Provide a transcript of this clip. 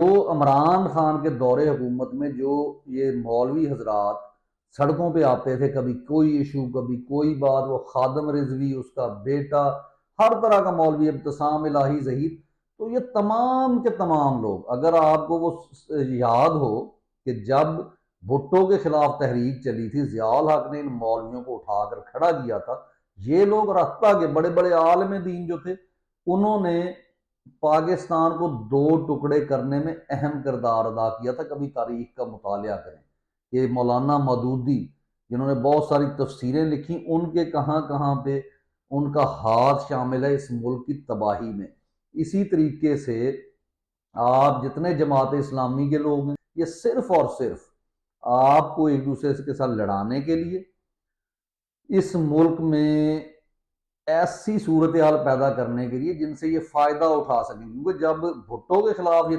तो इमरान खान के दौरे हुकूमत में जो ये मौलवी हजरात सड़कों पे आते थे, कभी कोई इशू कभी कोई बात, वो खादम रिजवी उसका बेटा, हर तरह का मौलवी, इब्तिसाम इलाही जहीर, तो ये तमाम के तमाम लोग, अगर आपको वो याद हो कि जब भुट्टो के खिलाफ तहरीक चली थी, जियाउल हक ने इन मौलवियों को उठाकर खड़ा किया था। ये लोग रास्ता के बड़े बड़े आलम दीन जो थे, उन्होंने पाकिस्तान को दो टुकड़े करने में अहम किरदार अदा किया था। कभी तारीख का मुताला करें, ये मौलाना मदूदी जिन्होंने बहुत सारी तफसीरें लिखी, उनके कहाँ कहाँ पे उनका हाथ शामिल है इस मुल्क की तबाही में। इसी तरीके से आप जितने जमात इस्लामी के लोग हैं, ये सिर्फ और सिर्फ आपको एक दूसरे के साथ लड़ाने के लिए, इस मुल्क में ऐसी सूरत हाल पैदा करने के लिए जिनसे ये फायदा उठा सकें। क्योंकि जब भुट्टो के खिलाफ ये